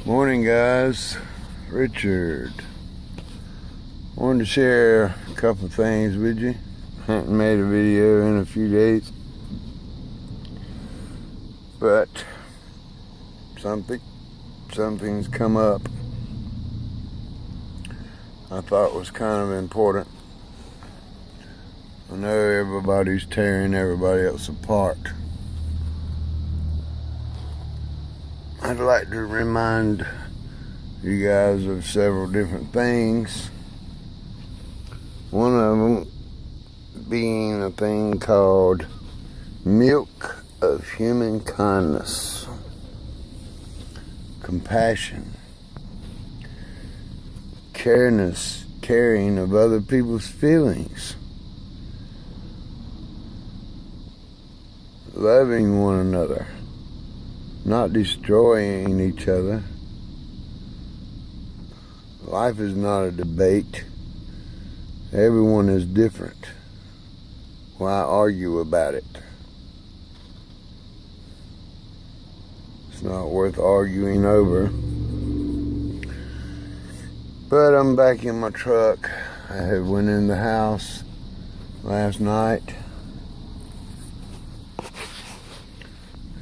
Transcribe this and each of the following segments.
Morning, guys. Richard. Wanted to share a couple things with you. Haven't made a video in a few days, but something's come up I thought was kind of important. I know everybody's tearing everybody else apart. I'd like to remind you guys of several different things. One of them being a thing called milk of human kindness, compassion, caring of other people's feelings, loving one another, not destroying each other. Life is not a debate. Everyone is different. Why argue about it? It's not worth arguing over. But I'm back in my truck. I had went in the house last night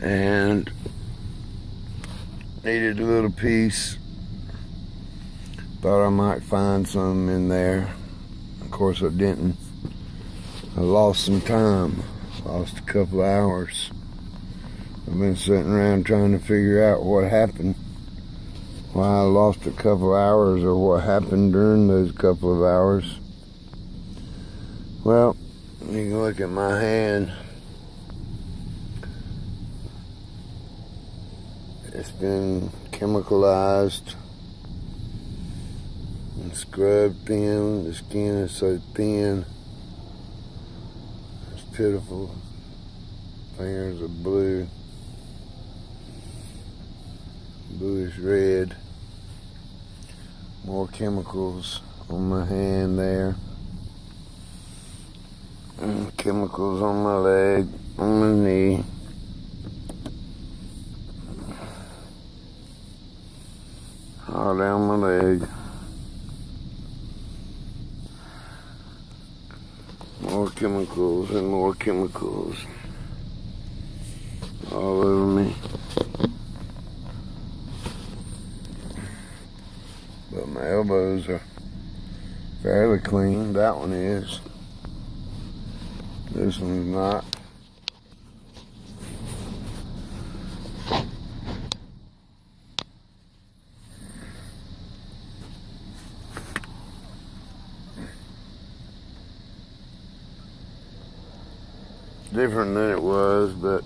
and needed a little piece. Thought I might find some in there. Of course I didn't. I lost some time. Lost a couple of hours. I've been sitting around trying to figure out what happened. Why I lost a couple of hours or what happened during those couple of hours. Well, you can look at my hand. It's been chemicalized and scrubbed thin. The skin is so thin. It's pitiful. Fingers are blue. Bluish red. More chemicals on my hand there. And chemicals on my leg, on my knee. All down my leg. More chemicals and more chemicals all over me. But my elbows are fairly clean. That one is. This one's not. Different than it was, but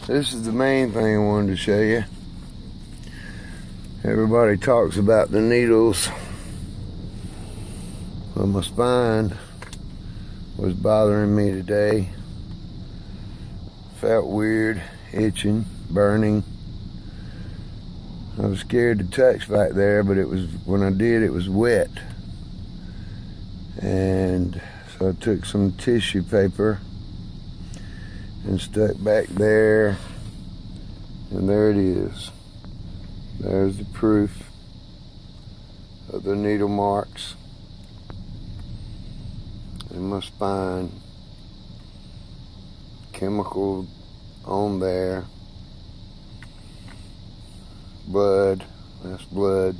this is the main thing I wanted to show you. Everybody talks about the needles. Well, my spine was bothering me today. Felt weird, itching, burning. I was scared to touch back there, but it was, when I did, it was wet. And so I took some tissue paper and stuck back there, and there it is. There's the proof of the needle marks in my spine. Chemical on there. Blood, that's blood.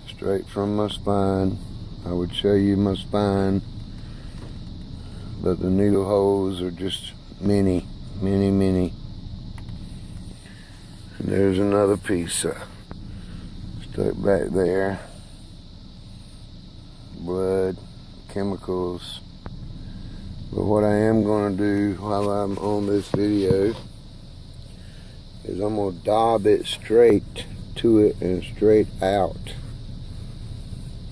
Straight from my spine. I would show you my spine, but the needle holes are just many. And there's another piece stuck back there. Blood, chemicals. But what I am going to do while I'm on this video is I'm going to dab it straight to it and straight out,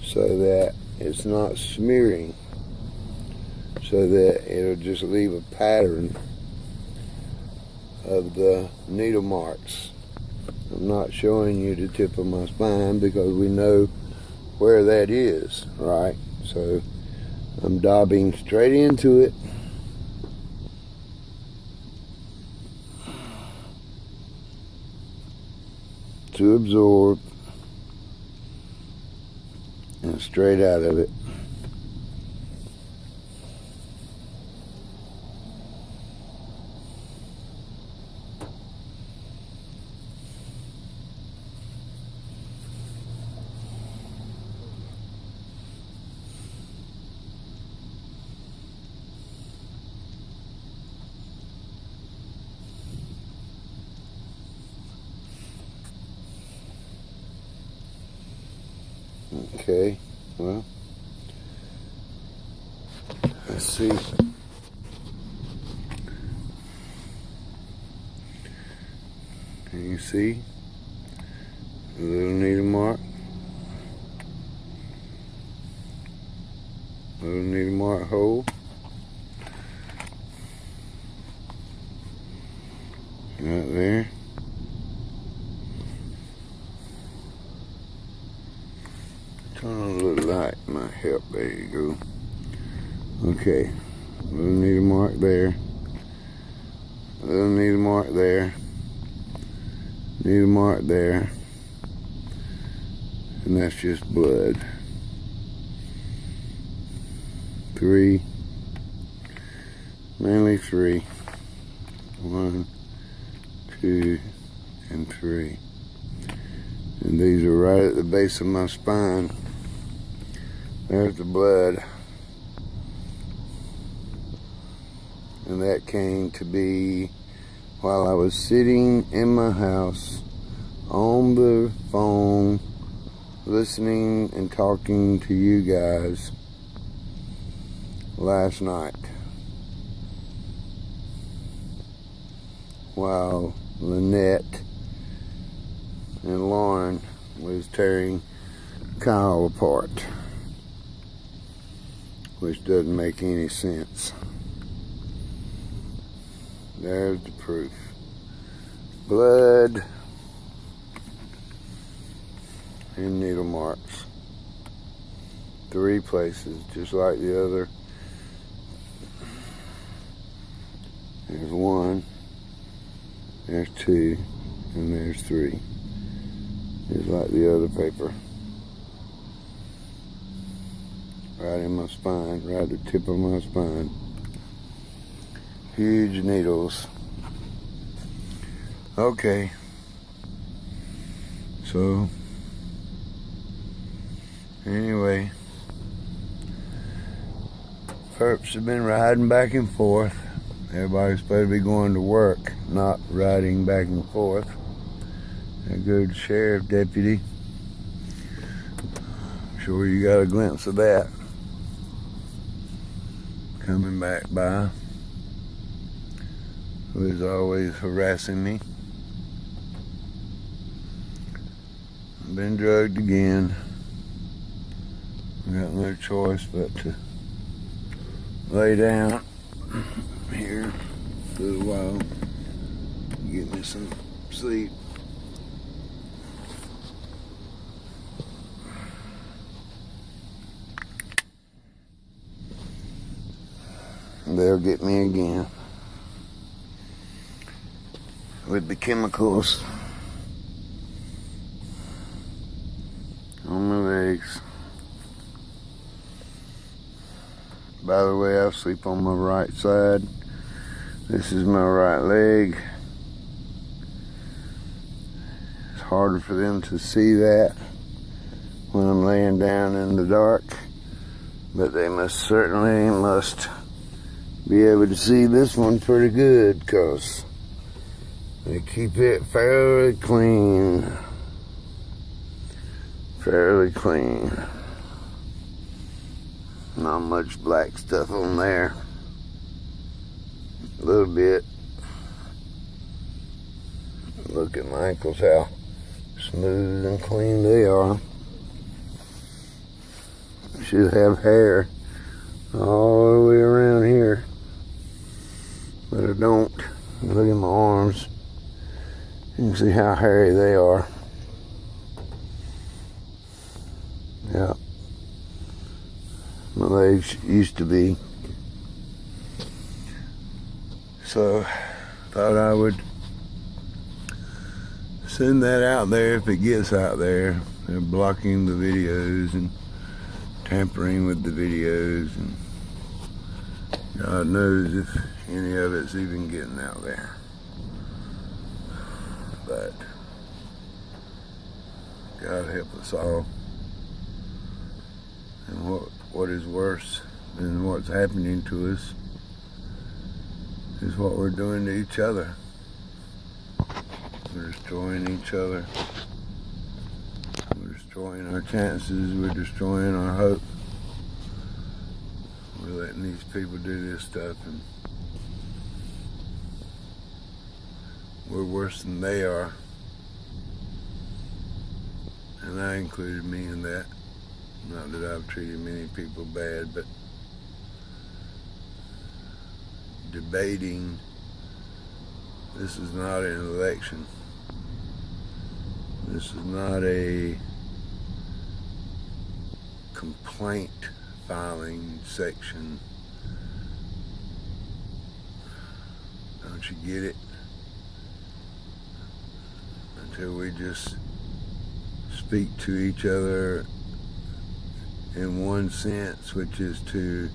so that it's not smearing, so that it'll just leave a pattern of the needle marks. I'm not showing you the tip of my spine because we know where that is, right? So I'm dabbing straight into it. to absorb and straight out of it. Okay, well, let's see. Can you see a little needle mark? Little needle mark hole. Right there. Turn on a little light, might help. There you go. Okay, little needle mark there. Little needle mark there. Needle mark there. And that's just blood. 3. Mainly 3. 1, 2, and 3. And these are right at the base of my spine. There's the blood. And that came to be while I was sitting in my house on the phone listening and talking to you guys last night while Lynette and Lauren was tearing Kyle apart, which doesn't make any sense. There's the proof. Blood and needle marks. 3 places, just like the other. There's 1, there's 2, and there's 3. Just like the other paper. Right in my spine, right at the tip of my spine. Huge needles. Okay. So, anyway, Perps have been riding back and forth. Everybody's supposed to be going to work, not riding back and forth. A good sheriff deputy. I'm sure you got a glimpse of that coming back by. Who is always harassing me. I've been drugged again. I got no choice but to lay down here a little while, get me some sleep. They'll get me again with the chemicals on my legs. By the way, I sleep on my right side. This is my right leg. It's harder for them to see that when I'm laying down in the dark, but they certainly must be able to see this one pretty good, because they keep it fairly clean. Fairly clean. Not much black stuff on there. A little bit. Look at my ankles, how smooth and clean they are. Should have hair all the way around here, but I don't. Look at my arms. You can see how hairy they are. Yeah. My legs used to be. So, thought I would send that out there if it gets out there. They're blocking the videos and tampering with the videos, and God knows if any of it's even getting out there. But God help us all. And what is worse than what's happening to us is what we're doing to each other. We're destroying each other. We're destroying our chances. We're destroying our hope. We're letting these people do this stuff, and we're worse than they are. And I included me in that. Not that I've treated many people bad, but debating, this is not an election. This is not a complaint filing section. Don't you get it? Until we just speak to each other in one sense, which is to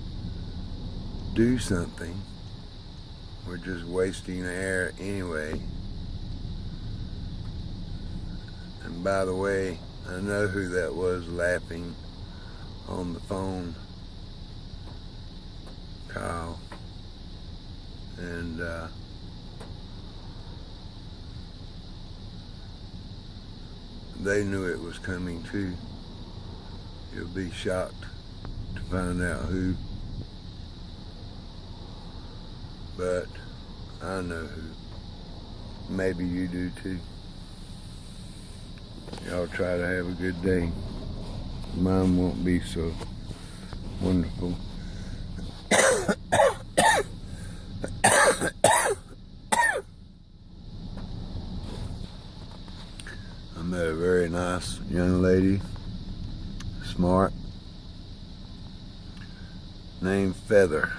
do something. We're just wasting air anyway. And by the way, I know who that was laughing on the phone. Kyle. And they knew it was coming too. You'll be shocked to find out who. But I know who. Maybe you do too. Y'all try to have a good day. Mine won't be so wonderful. I met a very nice young lady, smart, named Feather.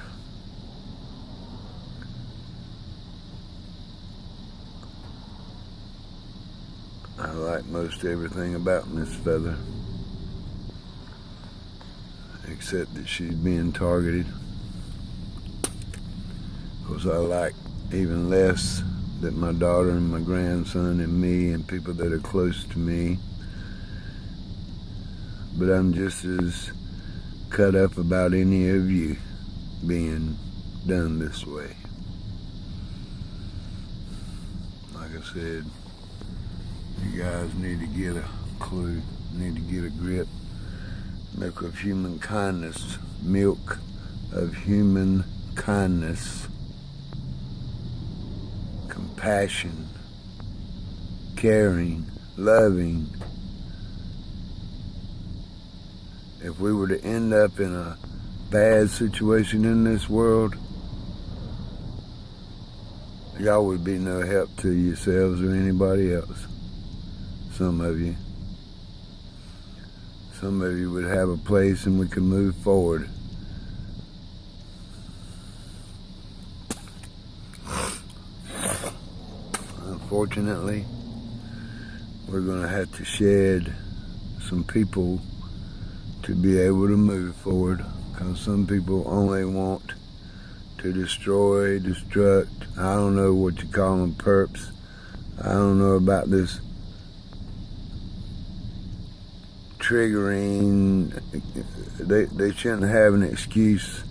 I like most everything about Miss Feather, except that she's being targeted. Of course, I like even less that my daughter and my grandson and me and people that are close to me. But I'm just as cut up about any of you being done this way. Like I said, you guys need to get a clue, need to get a grip. Milk of human kindness, milk of human kindness, compassion, caring, loving. If we were to end up in a bad situation in this world, y'all would be no help to yourselves or anybody else. Some of you. Some of you would have a place and we could move forward. Unfortunately, we're going to have to shed some people to be able to move forward, because some people only want to destroy, destruct. I don't know what you call them, perps. I don't know about this triggering. They shouldn't have an excuse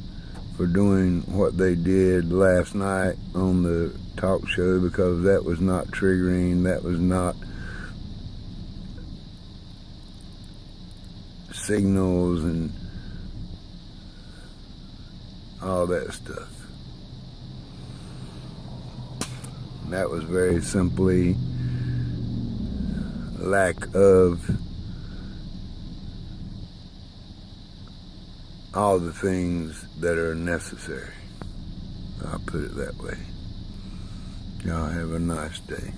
for doing what they did last night on the talk show, because that was not triggering, that was not signals and all that stuff. And that was very simply lack of all the things that are necessary. I'll put it that way. Y'all have a nice day.